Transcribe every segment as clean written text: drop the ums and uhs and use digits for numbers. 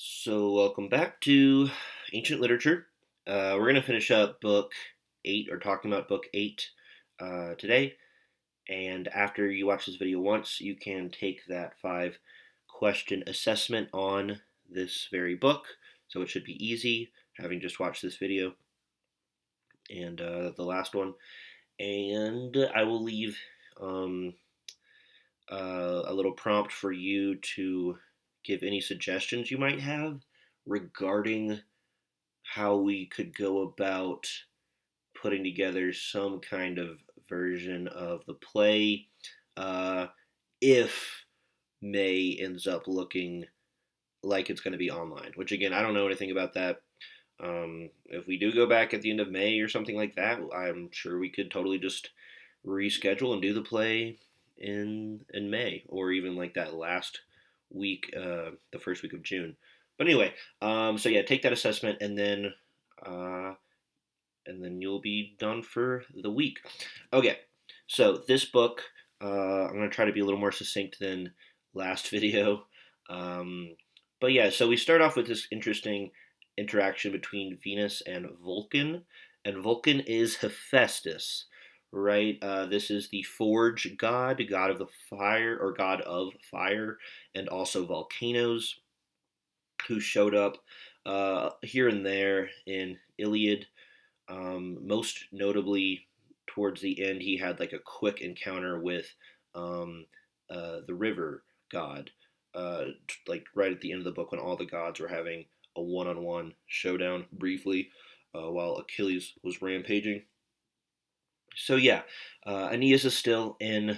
So, welcome back to Ancient Literature. We're going to finish up book 8, or talking about book 8 today. And after you watch this video once, you can take that 5-question assessment on this very book. So, it should be easy having just watched this video and the last one. And I will leave um, a little prompt for you to give any suggestions you might have regarding how we could go about putting together some kind of version of the play uh, if May ends up looking like it's going to be online, which again, I don't know anything about that. If we do go back at the end of May or something like that, I'm sure we could totally just reschedule and do the play in May, or even like that last week, the first week of June. But anyway, so yeah, take that assessment, uh, and then you'll be done for the week. Okay, so this book, I'm going to try to be a little more succinct than last video. Um, but yeah, so we start off with this interesting interaction between Venus and Vulcan is Hephaestus, right? This is the forge god, god of the fire, or god of fire, and also volcanoes, who showed up here and there in Iliad. Most notably, towards the end, he had like a quick encounter with um, the river god, like right at the end of the book when all the gods were having a one-on-one showdown briefly, while Achilles was rampaging. So yeah, Aeneas is still in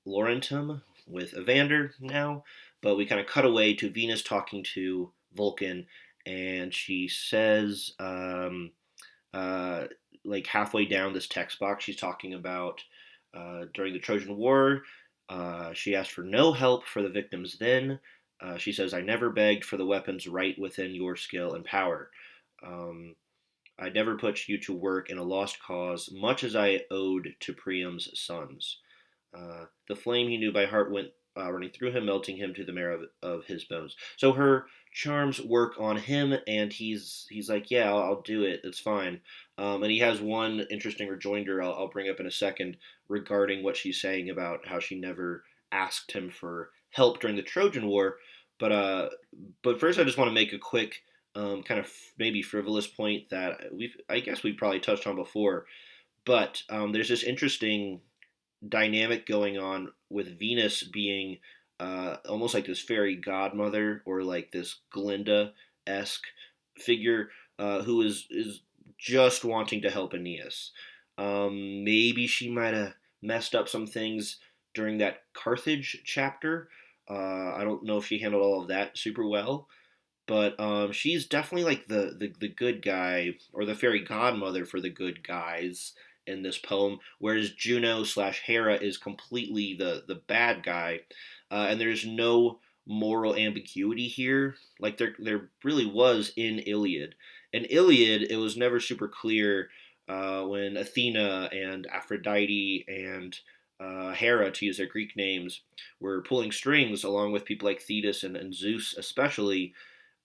Laurentum with Evander now, but we kind of cut away to Venus talking to Vulcan, and she says, uh, like halfway down this text box, she's talking about during the Trojan War. She asked for no help for the victims then. She says, I never begged for the weapons right within your skill and power. Um, I never put you to work in a lost cause, much as I owed to Priam's sons. The flame he knew by heart went running through him, melting him to the marrow of his bones. So her charms work on him, and he's like, yeah, I'll do it. It's fine. And he has one interesting rejoinder I'll bring up in a second regarding what she's saying about how she never asked him for help during the Trojan War. But uh, but first, I just want to make a quick kind of maybe frivolous point that I guess we've probably touched on before. But there's this interesting dynamic going on with Venus being almost like this fairy godmother, or like this Glinda esque figure, who is just wanting to help Aeneas. Maybe she might have messed up some things during that Carthage chapter. I don't know if she handled all of that super well, but she's definitely like the good guy, or the fairy godmother for the good guys in this poem, whereas Juno slash Hera is completely the bad guy, and there's no moral ambiguity here, like there really was in Iliad. In Iliad, it was never super clear when Athena and Aphrodite and Hera, to use their Greek names, were pulling strings along with people like Thetis and Zeus, especially.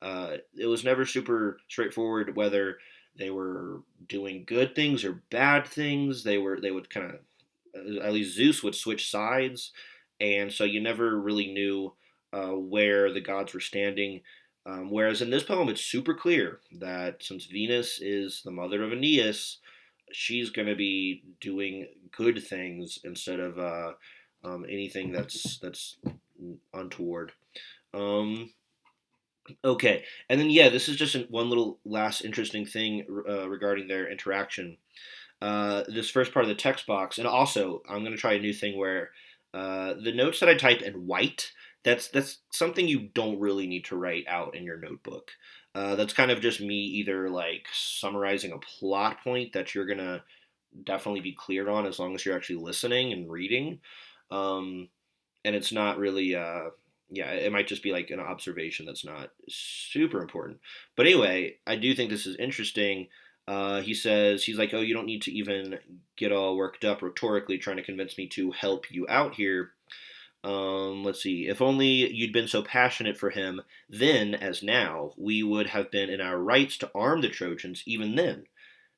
It was never super straightforward whether they were doing good things or bad things. They would kind of, at least Zeus would switch sides, and so you never really knew where the gods were standing. Whereas in this poem, it's super clear that since Venus is the mother of Aeneas, she's going to be doing good things instead of anything that's untoward. Um, Okay, and then yeah, this is just one little last interesting thing regarding their interaction. This first part of the text box, and also I'm going to try a new thing where the notes that I type in white, that's something you don't really need to write out in your notebook. That's kind of just me either like summarizing a plot point that you're gonna definitely be clear on as long as you're actually listening and reading. Um, and it's not really yeah, it might just be like an observation that's not super important. But anyway, I do think this is interesting. He says, he's like, oh, you don't need to even get all worked up rhetorically trying to convince me to help you out here. Let's see. If only you'd been so passionate for him then as now, we would have been in our rights to arm the Trojans even then.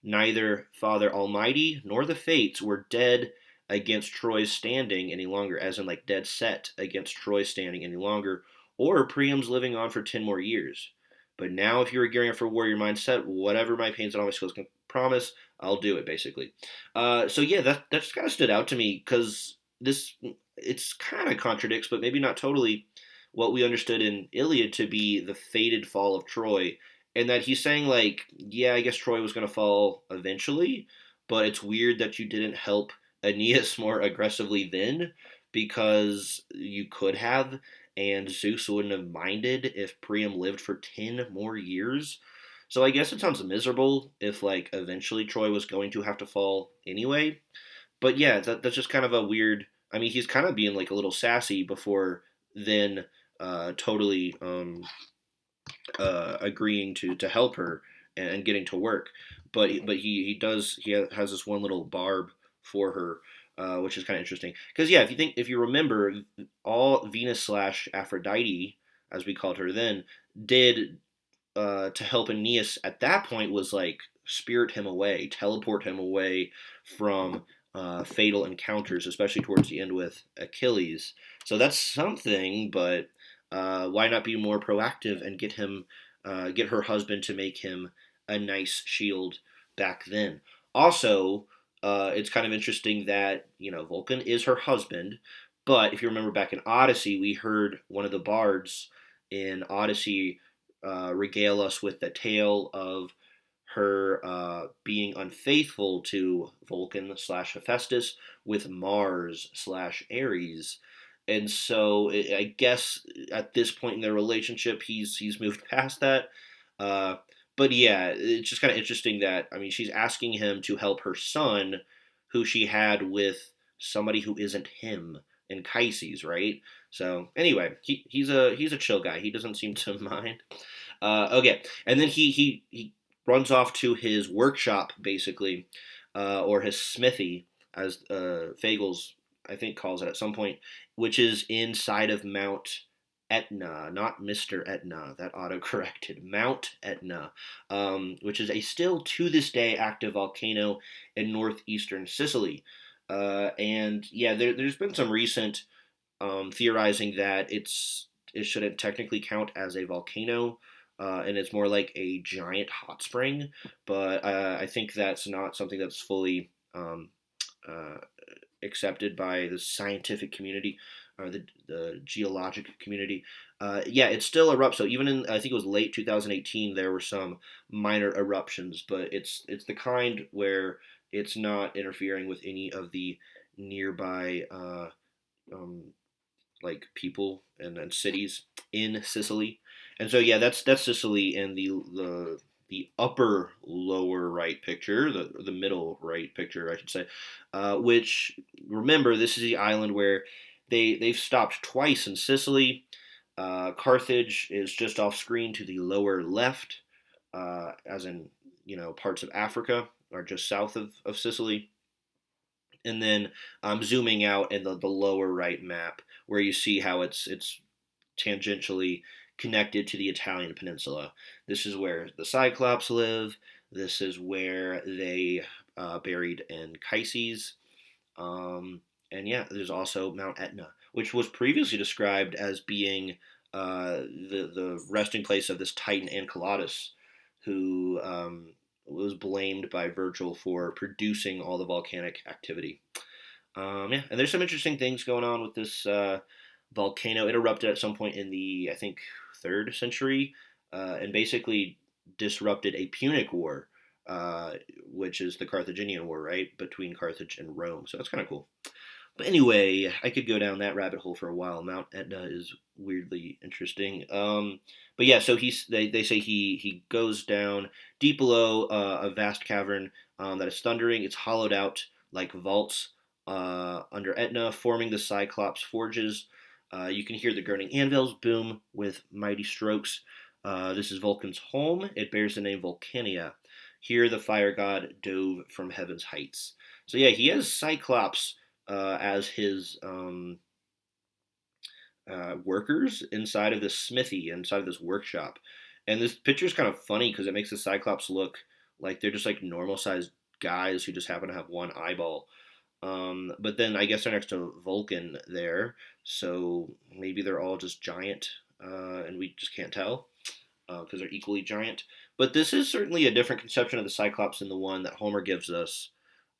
Neither Father Almighty nor the Fates were dead against Troy's standing any longer, as in like dead set against Troy's standing any longer, or Priam's living on for 10 more years. But now, if you were gearing up for warrior mindset, whatever my pains and all my skills can promise, I'll do it, basically. So yeah, that just kind of stood out to me because this it's kind of contradicts, but maybe not totally, what we understood in Iliad to be the fated fall of Troy, and that he's saying like, yeah, I guess Troy was going to fall eventually, but it's weird that you didn't help Aeneas more aggressively then, because you could have, and Zeus wouldn't have minded if Priam lived for 10 more years. So I guess it sounds miserable if like eventually Troy was going to have to fall anyway. But yeah, that's just kind of a weird. I mean, he's kind of being like a little sassy before then, totally agreeing to help her and getting to work. But he has this one little barb for her, which is kind of interesting. Because yeah, if you remember, all Venus slash Aphrodite, as we called her then, did to help Aeneas at that point was like spirit him away, teleport him away from fatal encounters, especially towards the end with Achilles. So that's something, but why not be more proactive and get her husband to make him a nice shield back then? Also, it's kind of interesting that Vulcan is her husband, but if you remember back in Odyssey, we heard one of the bards in Odyssey regale us with the tale of her being unfaithful to Vulcan slash Hephaestus with Mars slash Ares. And so I guess at this point in their relationship, he's moved past that. Uh, but yeah, it's just kind of interesting that I mean she's asking him to help her son, who she had with somebody who isn't him in Chryses, right? So anyway, he's a chill guy. He doesn't seem to mind. Okay, and then he runs off to his workshop basically, or his smithy, as Fagles I think calls it at some point, which is inside of Mount Etna, not Mr. Etna. That auto corrected. Mount Etna, which is a still to this day active volcano in northeastern Sicily. And yeah, there's been some recent theorizing that it shouldn't technically count as a volcano, and it's more like a giant hot spring. But I think that's not something that's fully uh, accepted by the scientific community or the geologic community. Yeah, it still erupts. So even in I think it was late 2018, there were some minor eruptions, but it's the kind where it's not interfering with any of the nearby um, like people and cities in Sicily. And so yeah, that's Sicily in the upper lower right picture, the middle right picture, I should say. Which remember, this is the island where they've stopped twice in Sicily. Carthage is just off screen to the lower left, as in parts of Africa are just south of Sicily. And then I'm zooming out in the lower right map where you see how it's tangentially connected to the Italian peninsula. This is where the Cyclops live. This is where they buried in Chryses. And yeah, there's also Mount Etna, which was previously described as being the resting place of this Titan Enceladus, who was blamed by Virgil for producing all the volcanic activity. Yeah, and there's some interesting things going on with this volcano. It erupted at some point in the, I think, third century, and basically disrupted a Punic War, uh, which is the Carthaginian War, right, between Carthage and Rome. So that's kind of cool. But anyway, I could go down that rabbit hole for a while. Mount Etna is weirdly interesting. But yeah, so they say he goes down deep below a vast cavern that is thundering. It's hollowed out like vaults under Etna, forming the Cyclops forges. You can hear the gurning anvils boom with mighty strokes. This is Vulcan's home. It bears the name Vulcania. Here, the fire god dove from heaven's heights. So yeah, he has Cyclops as his workers inside of this smithy, inside of this workshop. And this picture is kind of funny because it makes the Cyclops look like they're just like normal sized guys who just happen to have one eyeball. But then I guess they're next to Vulcan there, so maybe they're all just giant, and we just can't tell because they're equally giant. But this is certainly a different conception of the Cyclops than the one that Homer gives us,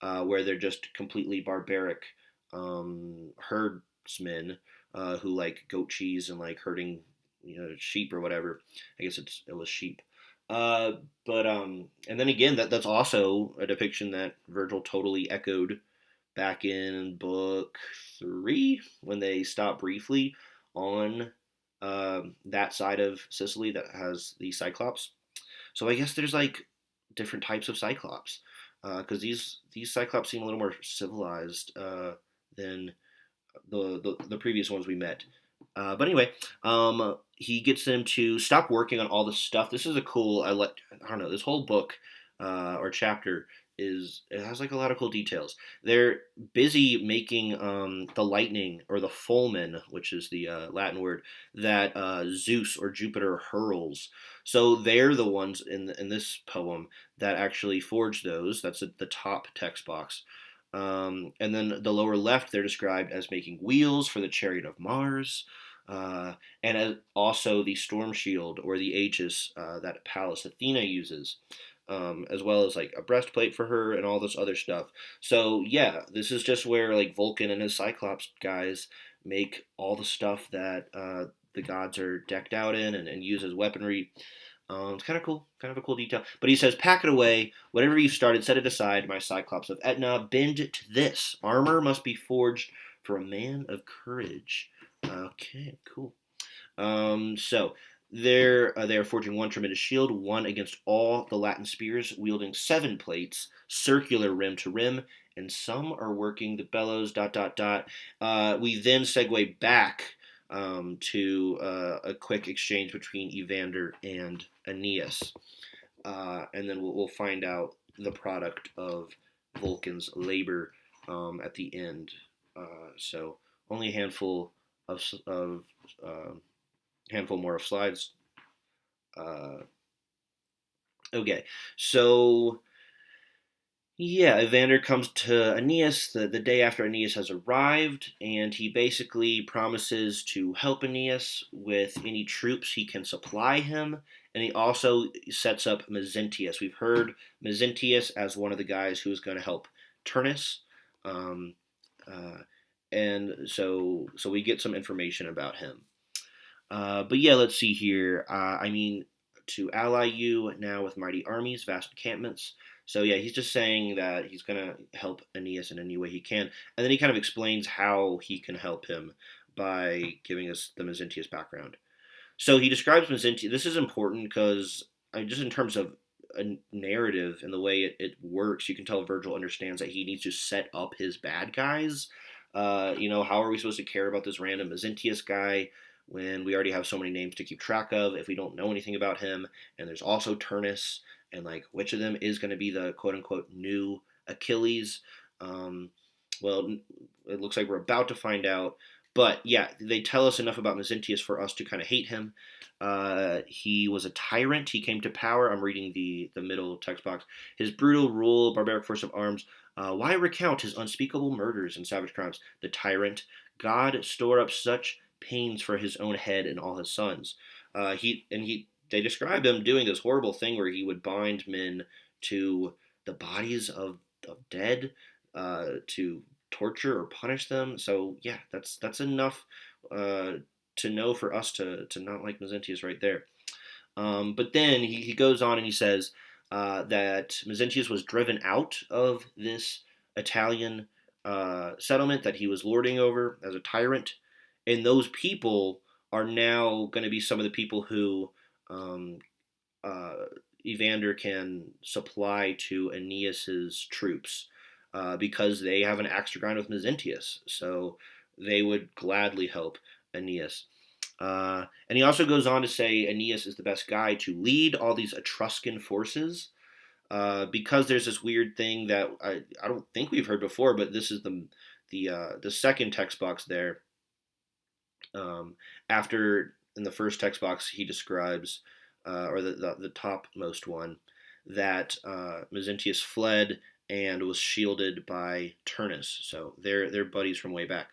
where they're just completely barbaric herdsmen who like goat cheese and like herding, sheep or whatever. I guess it was sheep. Uh, but and then again, that's also a depiction that Virgil totally echoed back in book 3 when they stop briefly on that side of Sicily that has the Cyclops. So I guess there's like different types of Cyclops because these Cyclops seem a little more civilized than the previous ones we met. But anyway, he gets them to stop working on all the stuff. This is a cool. I don't know. This whole book or chapter it has like a lot of cool details. They're busy making the lightning or the fulmen, which is the Latin word that Zeus or Jupiter hurls. So they're the ones in this poem that actually forge those. That's at the top text box. And then the lower left, they're described as making wheels for the chariot of Mars, and as also the storm shield or the aegis that Pallas Athena uses, as well as like a breastplate for her and all this other stuff. So yeah, this is just where like Vulcan and his Cyclops guys make all the stuff that the gods are decked out in and use as weaponry. It's kind of cool, kind of a cool detail. But he says, "Pack it away. Whatever you've started, set it aside, my Cyclops of Etna. Bend to this. Armor must be forged for a man of courage." Okay, cool. So they are forging one tremendous shield, one against all the Latin spears, wielding 7 plates, circular rim to rim, and some are working the bellows. Dot dot dot. We then segue back to a quick exchange between Evander and Aeneas, and then we'll find out the product of Vulcan's labor at the end. So only a of uh, handful more of slides. Uh, okay, so yeah, Evander comes to Aeneas the day after Aeneas has arrived, and he basically promises to help Aeneas with any troops he can supply him. And he also sets up Mezentius. We've heard Mezentius as one of the guys who is going to help Turnus. Um, uh, and so we get some information about him. But yeah, let's see here. I mean, to ally you now with mighty armies, vast encampments. So yeah, he's just saying that he's gonna help Aeneas in any way he can, and then he kind of explains how he can help him by giving us the Mezentius background. So he describes Mezentius. This is important because just in terms of a narrative and the way it works, you can tell Virgil understands that he needs to set up his bad guys. How are we supposed to care about this random Mezentius guy when we already have so many names to keep track of if we don't know anything about him? And there's also Turnus, and like which of them is going to be the quote unquote new Achilles? Um, well, it looks like we're about to find out. But yeah, they tell us enough about Mezentius for us to kind of hate him. He was a tyrant. He came to power. I'm reading the middle text box. His brutal rule, barbaric force of arms. Why recount his unspeakable murders and savage crimes? The tyrant. God store up such pains for his own head and all his sons. They describe him doing this horrible thing where he would bind men to the bodies of dead to torture or punish them. So yeah, that's enough to know for us to not like Mezentius right there. But then he goes on and he says that Mezentius was driven out of this Italian settlement that he was lording over as a tyrant, and those people are now going to be some of the people who um, uh, Evander can supply to Aeneas's troops because they have an axe to grind with Mezentius. So they would gladly help Aeneas. And he also goes on to say Aeneas is the best guy to lead all these Etruscan forces because there's this weird thing that I don't think we've heard before, but this is the second text box there. Um, after in the first text box, he describes, or the topmost one, that Mezentius fled and was shielded by Turnus. So they're buddies from way back.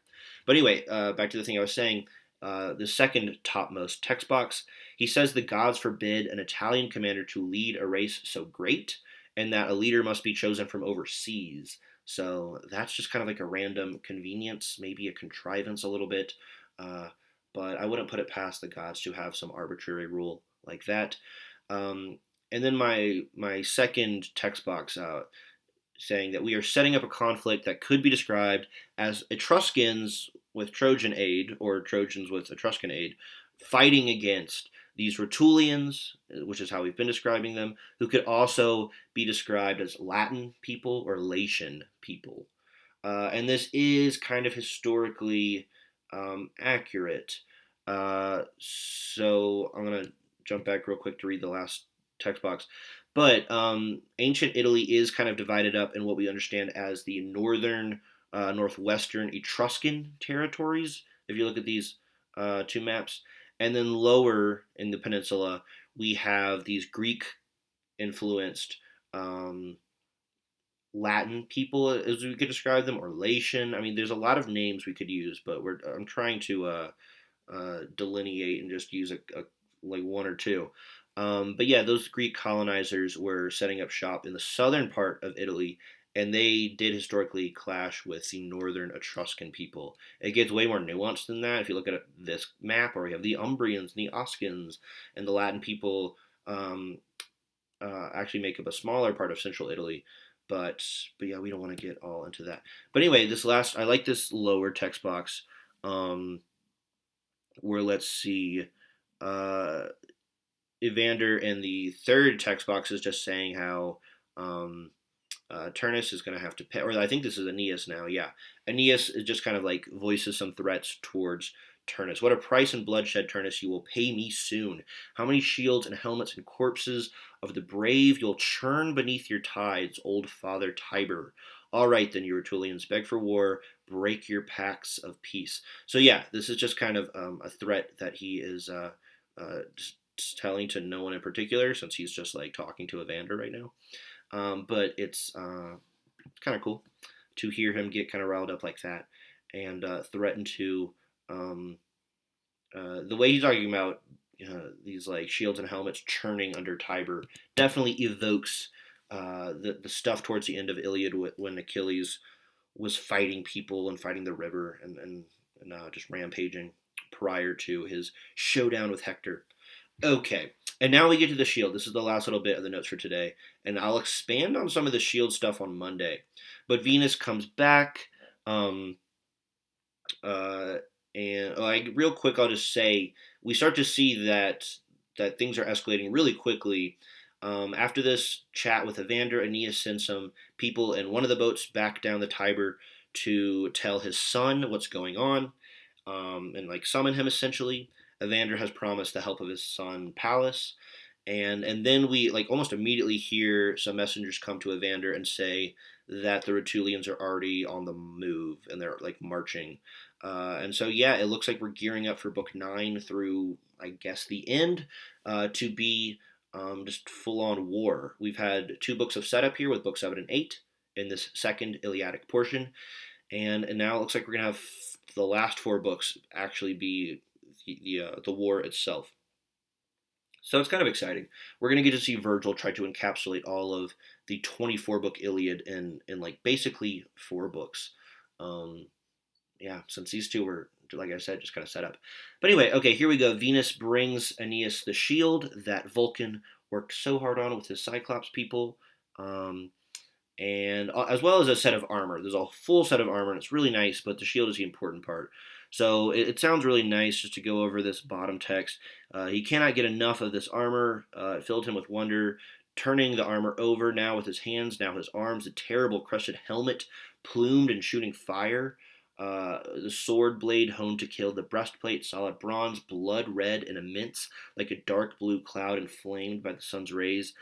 But anyway, back to the thing I was saying. The second topmost text box, he says the gods forbid an Italian commander to lead a race so great, and that a leader must be chosen from overseas. So that's just kind of like a random convenience, maybe a contrivance a little bit. Uh, but I wouldn't put it past the gods to have some arbitrary rule like that. Um, and then my second text box saying that we are setting up a conflict that could be described as Etruscans with Trojan aid or Trojans with Etruscan aid fighting against these Rutulians, which is how we've been describing them, who could also be described as Latin people or Latian people. And this is kind of historically accurate. So I'm going to jump back real quick to read the last text box. But ancient Italy is kind of divided up in what we understand as the northern, northwestern Etruscan territories, if you look at these two maps. And then lower in the peninsula, we have these Greek influenced Latin people, as we could describe them, or Latian. I mean, there's a lot of names we could use, but I'm trying to delineate and just use a like one or two. But yeah, those Greek colonizers were setting up shop in the southern part of Italy, and they did historically clash with the northern Etruscan people. It gets way more nuanced than that. If you look at this map, where we have the Umbrians and the Oscans, and the Latin people actually make up a smaller part of central Italy. But yeah, we don't want to get all into that. But anyway, this last I like this lower text box, um, where let's see, uh, Evander in the third text box is just saying how um, Turnus is going to have to pay, or I think this is Aeneas now. Yeah, Aeneas is just kind of like voices some threats towards Turnus. What a price in bloodshed, Turnus, you will pay me soon. How many shields and helmets and corpses of the brave you'll churn beneath your tides, old Father Tiber. All right, then, you Rutulians, beg for war, break your pacts of peace. So yeah, this is just kind of a threat that he is just telling to no one in particular, since he's just like talking to Evander right now. But it's kind of cool to hear him get kind of riled up like that and threaten to um, the way he's talking about these like shields and helmets churning under Tiber definitely evokes the stuff towards the end of Iliad when Achilles was fighting people and fighting the river and just rampaging prior to his showdown with Hector. Okay, and now we get to the shield. This is the last little bit of the notes for today, and I'll expand on some of the shield stuff on Monday. But Venus comes back, um, uh, and like real quick, I'll just say we start to see that things are escalating really quickly. After this chat with Evander, Aeneas sends some people in one of the boats back down the Tiber to tell his son what's going on, and like summon him essentially. Evander has promised the help of his son Pallas, and then we like almost immediately hear some messengers come to Evander and say that the Rutulians are already on the move and they're like marching. And so yeah, it looks like we're gearing up for book 9 through I guess the end to be just full on war. We've had 2 books of setup here with book 7 and 8 in this second Iliadic portion, and now it looks like we're gonna have the last 4 books actually be the war itself. So it's kind of exciting. We're gonna get to see Virgil try to encapsulate all of the 24-book Iliad in like basically 4 books. Um, yeah, since these two were, like I said, just kind of set up. But anyway, okay, here we go. Venus brings Aeneas the shield that Vulcan worked so hard on with his Cyclops people. And as well as a set of armor. There's a full set of armor, and it's really nice, but the shield is the important part. So it sounds really nice just to go over this bottom text. He cannot get enough of this armor. It filled him with wonder, turning the armor over now with his hands, now his arms, the terrible crested helmet, plumed and shooting fire. The sword blade honed to kill, the breastplate, solid bronze, blood red and immense, like a dark blue cloud inflamed by the sun's rays.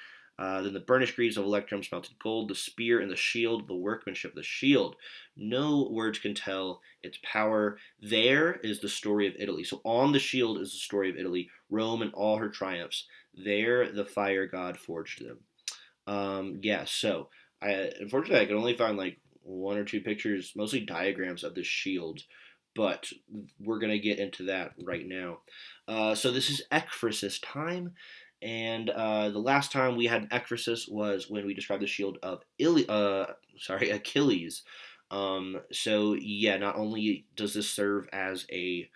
Then the burnished greaves of electrum, smelted gold, the spear and the shield, the workmanship of the shield. No words can tell its power. There is the story of Italy. So on the shield is the story of Italy, Rome and all her triumphs. There the fire god forged them. Yeah, so unfortunately I could only find like one or two pictures, mostly diagrams of the shield, but we're gonna get into that right now. So this is ekphrasis time, and the last time we had ekphrasis was when we described the shield of Achilles. So yeah, not only does this serve as a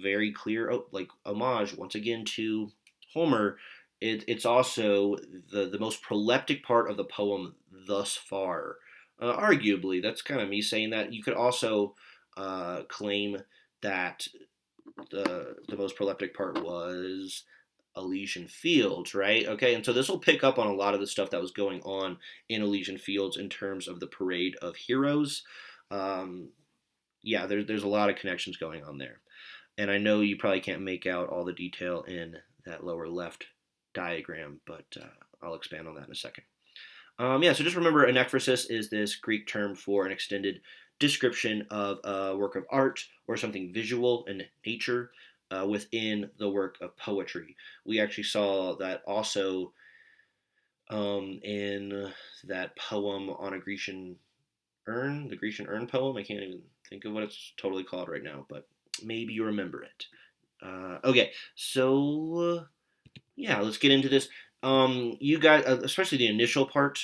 very clear like homage once again to Homer, it's also the most proleptic part of the poem thus far. Arguably, that's kind of me saying that. You could also claim that the most proleptic part was Elysian Fields, right? Okay, and so this will pick up on a lot of the stuff that was going on in Elysian Fields in terms of the parade of heroes. Um, yeah, there's a lot of connections going on there. And I know you probably can't make out all the detail in that lower left diagram, but I'll expand on that in a second. Yeah, so just remember, anekphrasis is this Greek term for an extended description of a work of art or something visual in nature within the work of poetry. We actually saw that also in that poem on a Grecian urn, the Grecian urn poem. I can't even think of what it's totally called right now, but maybe you remember it. Okay, so yeah, let's get into this. You guys, especially the initial part,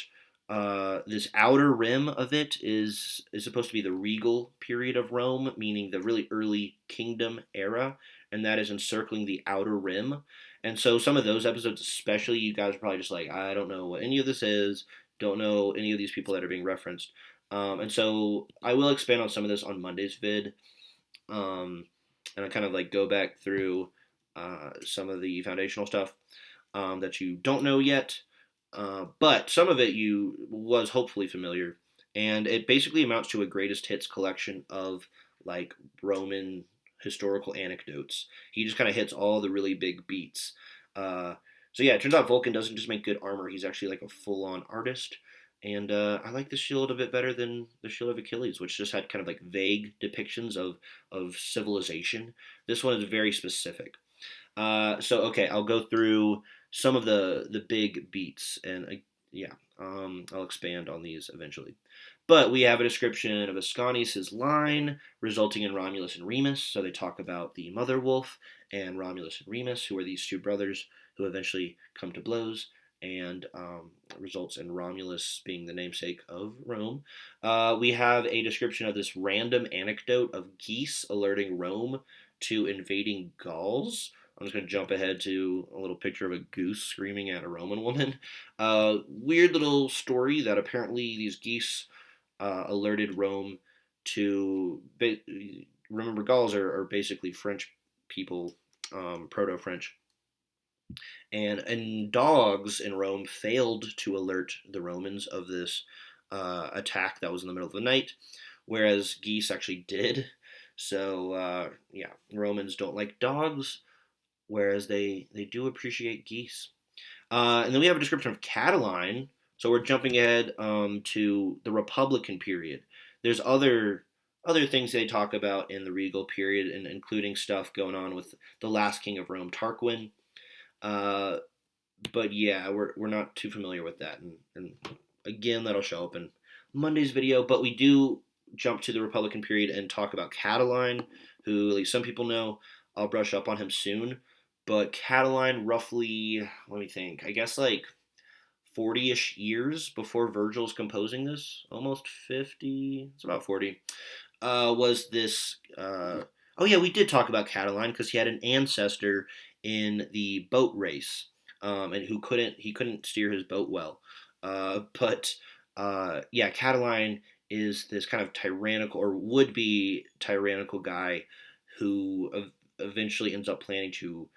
this outer rim of it is supposed to be the regal period of Rome, meaning the really early kingdom era, and that is encircling the outer rim. And so some of those episodes, especially, you guys are probably just like, I don't know what any of this is, don't know any of these people that are being referenced. And so I will expand on some of this on Monday's vid, and I kind of like go back through some of the foundational stuff that you don't know yet, but some of it you was hopefully familiar, and it basically amounts to a greatest hits collection of like Roman historical anecdotes. He just kind of hits all the really big beats. Uh, so yeah, it turns out Vulcan doesn't just make good armor; he's actually like a full-on artist. And I like the shield a bit better than the shield of Achilles, which just had kind of like vague depictions of civilization. This one is very specific. So okay, I'll go through some of the big beats, and yeah, I'll expand on these eventually. But we have a description of Ascanius' line resulting in Romulus and Remus. So they talk about the mother wolf and Romulus and Remus, who are these two brothers who eventually come to blows, and results in Romulus being the namesake of Rome. We have a description of this random anecdote of geese alerting Rome to invading Gauls. I'm just going to jump ahead to a little picture of a goose screaming at a Roman woman. Weird little story that apparently these geese alerted Rome to. Remember, Gauls are basically French people, Proto French. And dogs in Rome failed to alert the Romans of this attack that was in the middle of the night, whereas geese actually did. So, yeah, Romans don't like dogs, whereas they do appreciate geese. And then we have a description of Catiline. So we're jumping ahead to the Republican period. There's other things they talk about in the regal period, and including stuff going on with the last king of Rome, Tarquin. Uh, but yeah, we're not too familiar with that, and again, that'll show up in Monday's video. But we do jump to the Republican period and talk about Catiline, who at least some people know. I'll brush up on him soon, but Catiline, roughly, let me think, I guess like 40-ish years before Virgil's composing this, almost 50, it's about 40, was this. Oh yeah, we did talk about Catiline because he had an ancestor in the boat race, and he couldn't steer his boat well. But yeah, Catiline is this kind of tyrannical or would be tyrannical guy who eventually ends up planning to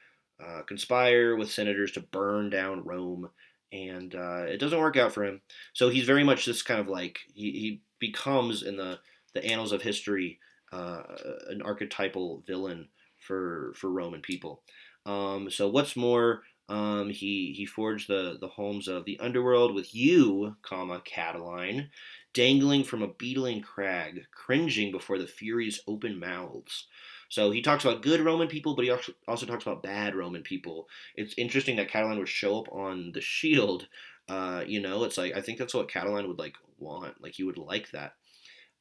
conspire with senators to burn down Rome, and it doesn't work out for him. So he's very much this kind of like he becomes in the annals of history an archetypal villain for Roman people. So what's more, He forged the homes of the underworld with you, comma Catiline, dangling from a beetling crag, cringing before the Furies' open mouths. So he talks about good Roman people, but he also talks about bad Roman people. It's interesting that Catiline would show up on the shield. It's like I think that's what Catiline would like want. Like he would like that.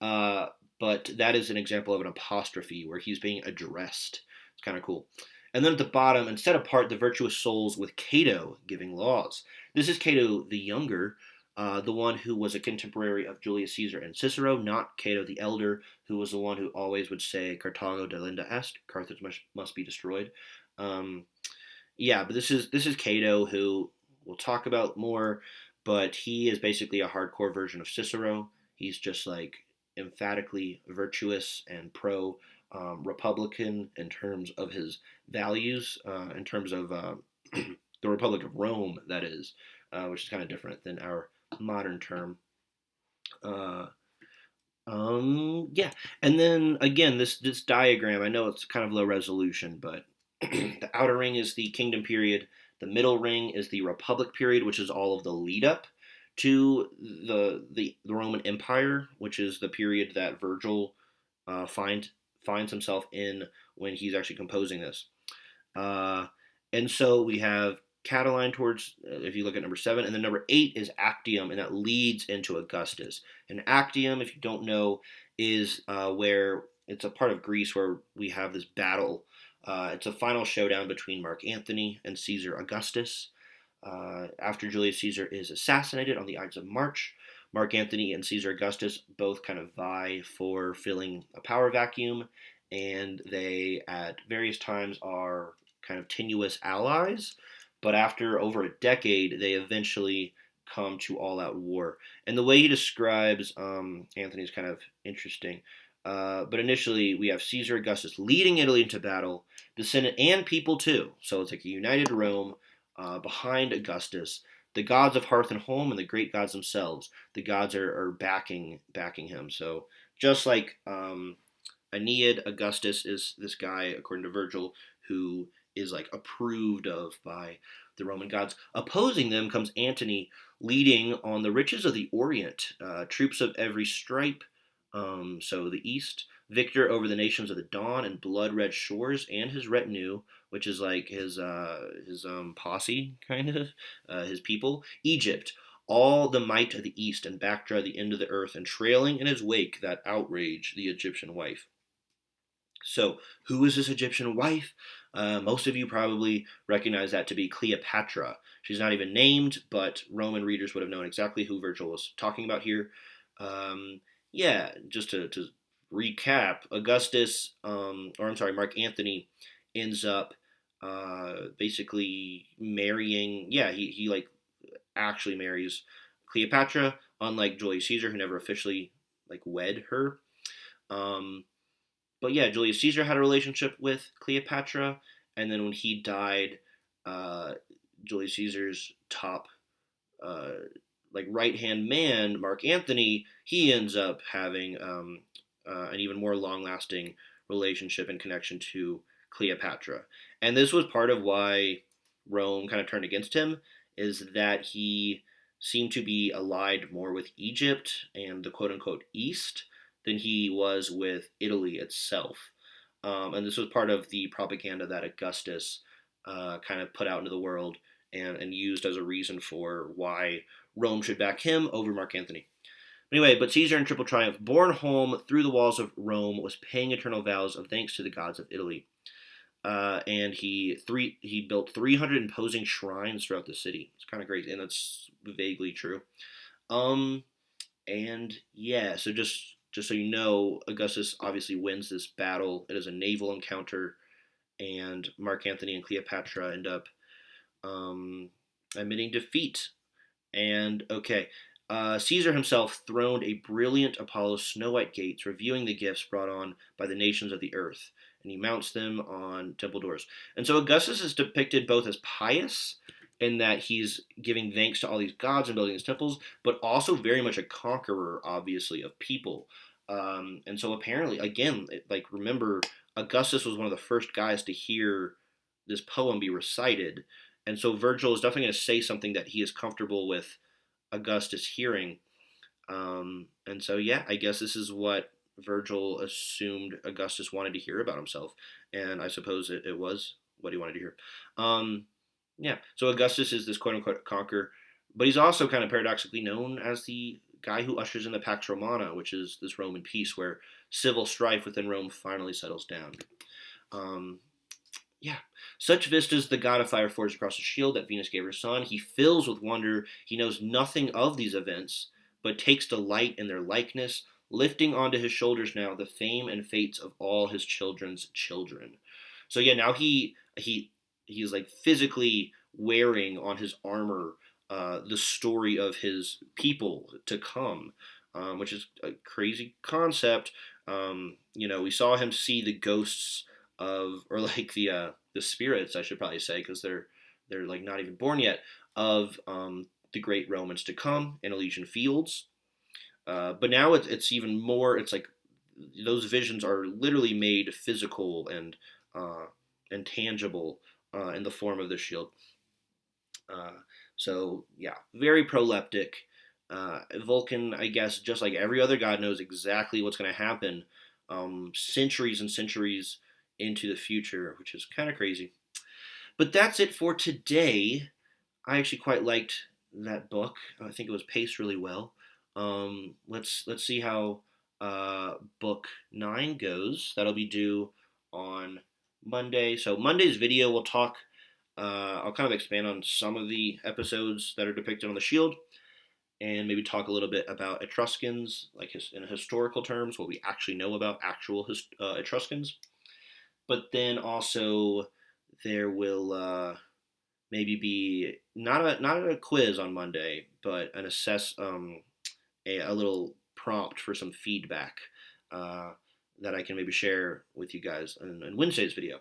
Uh, but that is an example of an apostrophe where he's being addressed. It's kind of cool. And then at the bottom, and set apart the virtuous souls with Cato giving laws. This is Cato the Younger, the one who was a contemporary of Julius Caesar and Cicero, not Cato the Elder, who was the one who always would say Carthago delinda est, Carthage must be destroyed. Um, yeah, but this is Cato, who we'll talk about more, but he is basically a hardcore version of Cicero. He's just like emphatically virtuous and pro Republican in terms of his values, in terms of the Republic of Rome, that is, which is kind of different than our modern term. Uh, yeah, and then again, this diagram. I know it's kind of low resolution, but the outer ring is the Kingdom period. The middle ring is the Republic period, which is all of the lead up to the Roman Empire, which is the period that Virgil uh, find finds himself in when he's actually composing this. Uh, and so we have Catiline towards, if you look at number 7, and then number 8 is Actium, and that leads into Augustus. And Actium, if you don't know, is where it's a part of Greece where we have this battle. It's a final showdown between Mark Antony and Caesar Augustus. After Julius Caesar is assassinated on the Ides of March, Mark Antony and Caesar Augustus both kind of vie for filling a power vacuum, and they at various times are kind of tenuous allies. But after over a decade, they eventually come to all out war. And the way he describes Antony is kind of interesting. But initially, we have Caesar Augustus leading Italy into battle, the Senate and people too. So it's like a united Rome behind Augustus. The gods of hearth and home and the great gods themselves, the gods are backing him. So just like Aeneid, Augustus is this guy, according to Virgil, who is like approved of by the Roman gods. Opposing them comes Antony, leading on the riches of the Orient, troops of every stripe, so the East, victor over the nations of the dawn and blood-red shores, and his retinue, which is like his posse, kind of, his people, Egypt. All the might of the east, and Bactra the end of the earth, and trailing in his wake that outrage the Egyptian wife. So, who is this Egyptian wife? Most of you probably recognize that to be Cleopatra. She's not even named, but Roman readers would have known exactly who Virgil was talking about here. Yeah, just to recap, Mark Antony ends up basically marrying. Yeah, he like actually marries Cleopatra, unlike Julius Caesar, who never officially like wed her. Um, but yeah, Julius Caesar had a relationship with Cleopatra, and then when he died, uh, Julius Caesar's top uh, like right hand man, Mark Antony, he ends up having an even more long lasting relationship and connection to Cleopatra, and this was part of why Rome kind of turned against him, is that he seemed to be allied more with Egypt and the quote unquote East than he was with Italy itself. And this was part of the propaganda that Augustus kind of put out into the world and used as a reason for why Rome should back him over Mark Antony. Anyway, but Caesar in triple triumph, borne home through the walls of Rome, was paying eternal vows of thanks to the gods of Italy. And he built 300 imposing shrines throughout the city. It's kind of crazy, and that's vaguely true. Um, and yeah, so just so you know, Augustus obviously wins this battle. It is a naval encounter, and Mark Antony and Cleopatra end up um, admitting defeat. And okay, Caesar himself throned a brilliant Apollo's snow white gates, reviewing the gifts brought on by the nations of the earth, and he mounts them on temple doors. And so Augustus is depicted both as pious, in that he's giving thanks to all these gods and building these temples, but also very much a conqueror, obviously, of people. And so apparently, again, like remember, Augustus was one of the first guys to hear this poem be recited, And so Virgil is definitely going to say something that he is comfortable with Augustus hearing. And so, yeah, I guess this is what Virgil assumed Augustus wanted to hear about himself. And I suppose it was what he wanted to hear. Um, yeah, so Augustus is this quote unquote conqueror, but he's also kind of paradoxically known as the guy who ushers in the Pax Romana, which is this Roman peace where civil strife within Rome finally settles down. Um, yeah. Such vistas the god of fire forged across the shield that Venus gave her son. He fills with wonder. He knows nothing of these events, but takes delight in their likeness, lifting onto his shoulders now the fame and fates of all his children's children. So yeah, now he is like physically wearing on his armor the story of his people to come, which is a crazy concept. We saw him see the ghosts of, or like the spirits, I should probably say, because they're like not even born yet, of the great Romans to come in Elysian fields. But now it's even more. It's like those visions are literally made physical uh, and tangible in the form of the shield. Uh, so yeah, very proleptic. Vulcan, I guess, just like every other god, knows exactly what's going to happen centuries and centuries into the future, which is kind of crazy. But that's it for today. I actually quite liked that book. I think it was paced really well. Let's see how book 9 goes. That'll be due on Monday. So Monday's video, we'll talk. I'll kind of expand on some of the episodes that are depicted on the shield, and maybe talk a little bit about Etruscans, like in historical terms, what we actually know about actual Etruscans. But then also there will maybe be not a quiz on Monday, but an a little prompt for some feedback uh, that I can maybe share with you guys in Wednesday's video.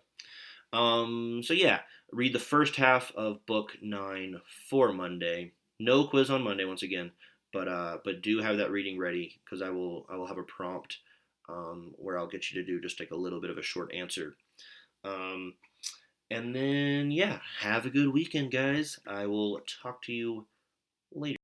So yeah, read the first half of book 9 for Monday. No quiz on Monday once again, but do have that reading ready because I will have a prompt where I'll get you to do just like a little bit of a short answer. Um, and then yeah, have a good weekend, guys. I will talk to you later.